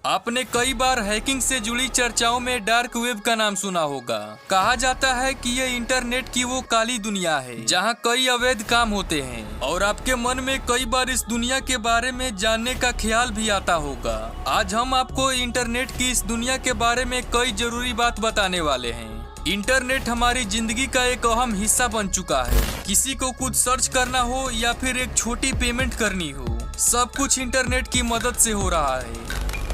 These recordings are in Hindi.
आपने कई बार हैकिंग से जुड़ी चर्चाओं में डार्क वेब का नाम सुना होगा। कहा जाता है कि ये इंटरनेट की वो काली दुनिया है जहां कई अवैध काम होते हैं और आपके मन में कई बार इस दुनिया के बारे में जानने का ख्याल भी आता होगा। आज हम आपको इंटरनेट की इस दुनिया के बारे में कई जरूरी बात बताने वाले हैं। इंटरनेट हमारी जिंदगी का एक अहम हिस्सा बन चुका है। किसी को कुछ सर्च करना हो या फिर एक छोटी पेमेंट करनी हो, सब कुछ इंटरनेट की मदद से हो रहा है।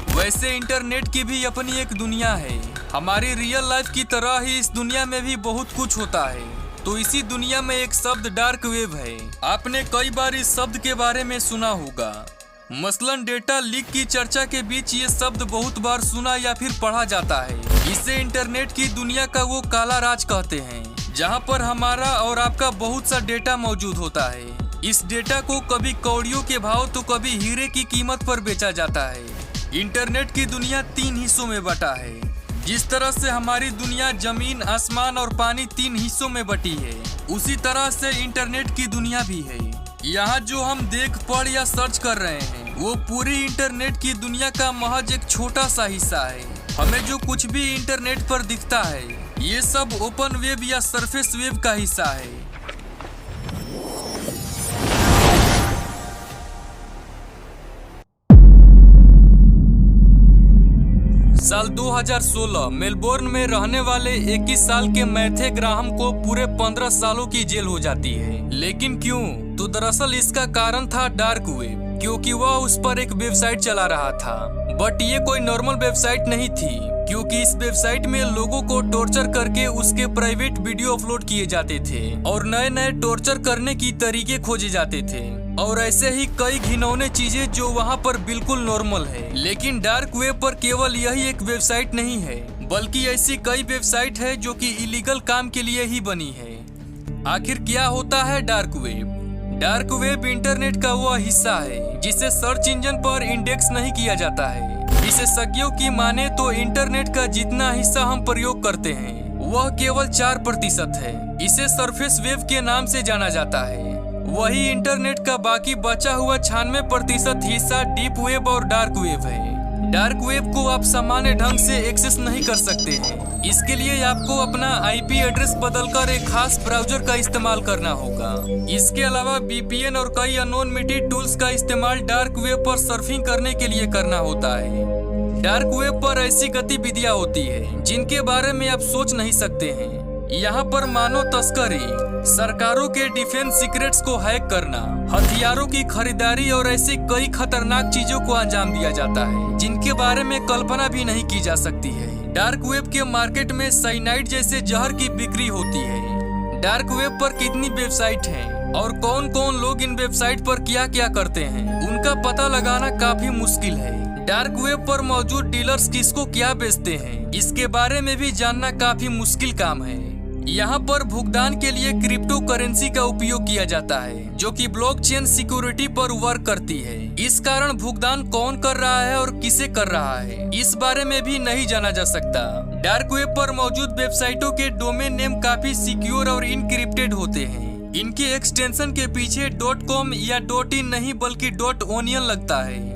वैसे इंटरनेट की भी अपनी एक दुनिया है। हमारी रियल लाइफ की तरह ही इस दुनिया में भी बहुत कुछ होता है। तो इसी दुनिया में एक शब्द डार्क वेब है। आपने कई बार इस शब्द के बारे में सुना होगा। मसलन डेटा लीक की चर्चा के बीच ये शब्द बहुत बार सुना या फिर पढ़ा जाता है। इसे इंटरनेट की दुनिया का वो काला राज कहते हैं, जहां पर हमारा और आपका बहुत सा डेटा मौजूद होता है। इस डेटा को कभी कौड़ियों के भाव तो कभी हीरे की कीमत पर बेचा जाता है। इंटरनेट की दुनिया 3 हिस्सों में बटा है। जिस तरह से हमारी दुनिया जमीन, आसमान और पानी 3 हिस्सों में बटी है, उसी तरह से इंटरनेट की दुनिया भी है। यहाँ जो हम देख, पढ़ या सर्च कर रहे हैं, वो पूरी इंटरनेट की दुनिया का महज एक छोटा सा हिस्सा है। हमें जो कुछ भी इंटरनेट पर दिखता है, ये सब ओपन वेब या सरफेस वेब का हिस्सा है। साल 2016 मेलबोर्न में रहने वाले 21 साल के मैथे ग्राहम को पूरे 15 सालों की जेल हो जाती है। लेकिन क्यों? तो दरअसल इसका कारण था डार्क वेब, क्योंकि वह उस पर एक वेबसाइट चला रहा था। बट ये कोई नॉर्मल वेबसाइट नहीं थी, क्योंकि इस वेबसाइट में लोगों को टॉर्चर करके उसके प्राइवेट वीडियो अपलोड किए जाते थे और नए नए टॉर्चर करने की तरीके खोजे जाते थे और ऐसे ही कई घिनौने चीजें जो वहाँ पर बिल्कुल नॉर्मल है। लेकिन डार्क वेब पर केवल यही एक वेबसाइट नहीं है, बल्कि ऐसी कई वेबसाइट है जो कि इलीगल काम के लिए ही बनी है। आखिर क्या होता है dark web? Dark web internet का वह हिस्सा है जिसे सर्च इंजन पर इंडेक्स नहीं किया जाता है। विशेषज्ञों की माने तो इंटरनेट का जितना हिस्सा हम प्रयोग करते हैं, वह केवल 4% है। इसे सरफेस वेब के नाम से जाना जाता है। वही इंटरनेट का बाकी बचा हुआ 96% हिस्सा डीप वेब और डार्क वेब है। डार्क वेब को आप सामान्य ढंग से एक्सेस नहीं कर सकते हैं। इसके लिए आपको अपना आईपी एड्रेस बदलकर एक खास ब्राउजर का इस्तेमाल करना होगा। इसके अलावा VPN और कई अनोनिमिटी टूल्स का इस्तेमाल डार्क वेब पर सर्फिंग करने के लिए करना होता है। डार्क वेब पर ऐसी गतिविधियां होती है जिनके बारे में आप सोच नहीं सकते हैं। यहाँ पर मानव तस्करी, सरकारों के डिफेंस सीक्रेट्स को हैक करना, हथियारों की खरीदारी और ऐसी कई खतरनाक चीजों को अंजाम दिया जाता है जिनके बारे में कल्पना भी नहीं की जा सकती है। डार्क वेब के मार्केट में साइनाइड जैसे जहर की बिक्री होती है। डार्क वेब पर कितनी वेबसाइट हैं और कौन कौन लोग इन वेबसाइट पर क्या क्या करते हैं, उनका पता लगाना काफी मुश्किल है। डार्क वेब पर मौजूद डीलर्स किसको क्या बेचते हैं, इसके बारे में भी जानना काफी मुश्किल काम है। यहाँ पर भुगतान के लिए क्रिप्टो करेंसी का उपयोग किया जाता है, जो कि ब्लॉकचेन सिक्योरिटी पर वर्क करती है। इस कारण भुगतान कौन कर रहा है और किसे कर रहा है, इस बारे में भी नहीं जाना जा सकता। डार्क वेब पर मौजूद वेबसाइटों के डोमेन नेम काफी सिक्योर और इनक्रिप्टेड होते हैं। इनके एक्सटेंशन के पीछे .com या .in नहीं बल्कि .onion लगता है।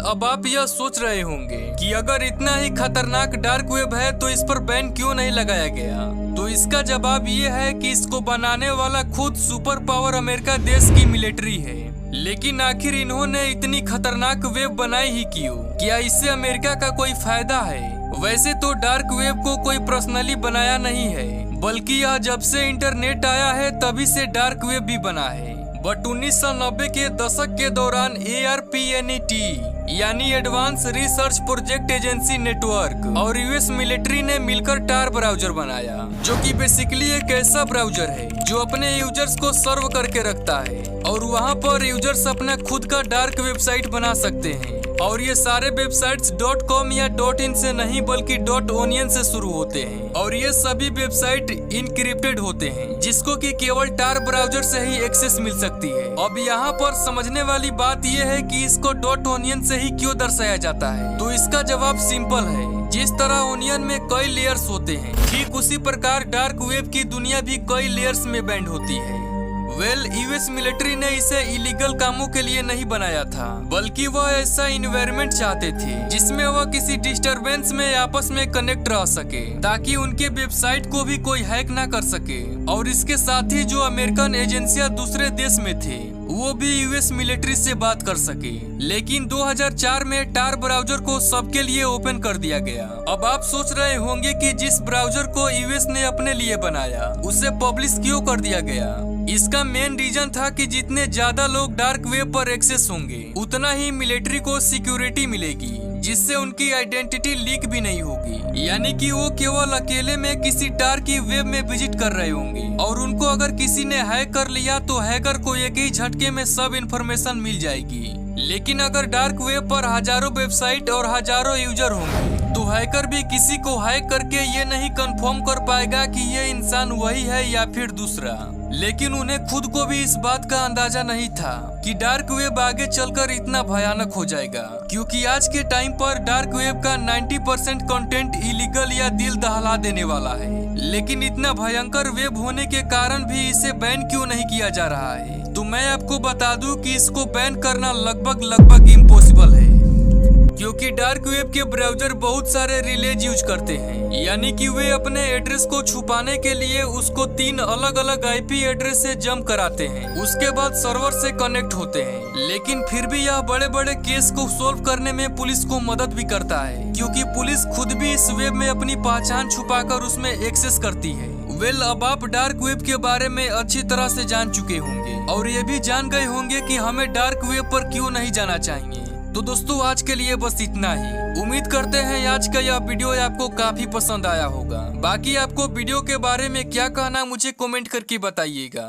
अब आप यह सोच रहे होंगे कि अगर इतना ही खतरनाक डार्क वेब है तो इस पर बैन क्यों नहीं लगाया गया? तो इसका जवाब ये है कि इसको बनाने वाला खुद सुपर पावर अमेरिका देश की मिलिट्री है। लेकिन आखिर इन्होंने इतनी खतरनाक वेब बनाई ही क्यों? क्या इससे अमेरिका का कोई फायदा है? वैसे तो डार्क वेब को कोई पर्सनली बनाया नहीं है, बल्कि यह जब से इंटरनेट आया है तभी से डार्क वेब भी बना है। बट 1990 के दशक के दौरान ARPANET यानी advance research project agency network और US मिलिट्री ने मिलकर टार ब्राउजर बनाया, जो कि बेसिकली एक ऐसा ब्राउजर है जो अपने यूजर्स को सर्व करके रखता है और वहां पर यूजर्स अपना खुद का डार्क वेबसाइट बना सकते हैं। और ये सारे वेबसाइट्स .com या .in से नहीं बल्कि .onion से शुरू होते हैं और ये सभी वेबसाइट इनक्रिप्टेड होते हैं, जिसको कि केवल टार ब्राउजर से ही एक्सेस मिल सकती है। अब यहाँ पर समझने वाली बात ये है कि इसको .onion से ही क्यों दर्शाया जाता है? तो इसका जवाब सिंपल है। जिस तरह ओनियन में कई लेयर्स होते हैं, ठीक उसी प्रकार डार्क वेब की दुनिया भी कई लेयर्स में बैंड होती है। यूएस मिलिट्री ने इसे इलीगल कामों के लिए नहीं बनाया था, बल्कि वह ऐसा इन्वायरमेंट चाहते थे जिसमें वह किसी डिस्टरबेंस में आपस में कनेक्ट रह सके, ताकि उनके वेबसाइट को भी कोई हैक ना कर सके। और इसके साथ ही जो अमेरिकन एजेंसियां दूसरे देश में थे वो भी यूएस मिलिट्री से बात कर सके। लेकिन 2004 में टार ब्राउजर को सबके लिए ओपन कर दिया गया। अब आप सोच रहे होंगे कि जिस ब्राउजर को यूएस ने अपने लिए बनाया उसे पब्लिश क्यों कर दिया गया। इसका मेन रीजन था कि जितने ज्यादा लोग डार्क वेब पर एक्सेस होंगे उतना ही मिलिट्री को सिक्योरिटी मिलेगी, जिससे उनकी आइडेंटिटी लीक भी नहीं होगी। यानी कि वो केवल अकेले में किसी डार्क वेब में विजिट कर रहे होंगे और उनको अगर किसी ने हैक कर लिया तो हैकर को एक ही झटके में सब इन्फॉर्मेशन मिल जाएगी। लेकिन अगर डार्क वेब पर हजारों वेबसाइट और हजारों यूजर होंगे तो हैकर भी किसी को हैक करके ये नहीं कंफर्म कर पाएगा कि ये इंसान वही है या फिर दूसरा। लेकिन उन्हें खुद को भी इस बात का अंदाजा नहीं था कि डार्क वेब आगे चलकर इतना भयानक हो जाएगा, क्योंकि आज के टाइम पर डार्क वेब का 90% कंटेंट इलीगल या दिल दहला देने वाला है। लेकिन इतना भयंकर वेब होने के कारण भी इसे बैन क्यों नहीं किया जा रहा है, तो मैं आपको बता दूं कि इसको बैन करना लगभग इम्पॉसिबल है, क्योंकि डार्क वेब के ब्राउजर बहुत सारे रिलेज यूज करते हैं। यानी कि वे अपने एड्रेस को छुपाने के लिए उसको 3 अलग अलग आईपी एड्रेस से जंप कराते हैं, उसके बाद सर्वर से कनेक्ट होते हैं। लेकिन फिर भी यह बड़े बड़े केस को सोल्व करने में पुलिस को मदद भी करता है, क्योंकि पुलिस खुद भी इस वेब में अपनी पहचान छुपाकर उसमें एक्सेस करती है। अब आप डार्क वेब के बारे में अच्छी तरह से जान चुके होंगे और ये भी जान गए होंगे कि हमें डार्क वेब पर क्यों नहीं जाना चाहिए। तो दोस्तों आज के लिए बस इतना ही। उम्मीद करते हैं आज का यह वीडियो आपको काफी पसंद आया होगा। बाकी आपको वीडियो के बारे में क्या कहना मुझे कमेंट करके बताइएगा।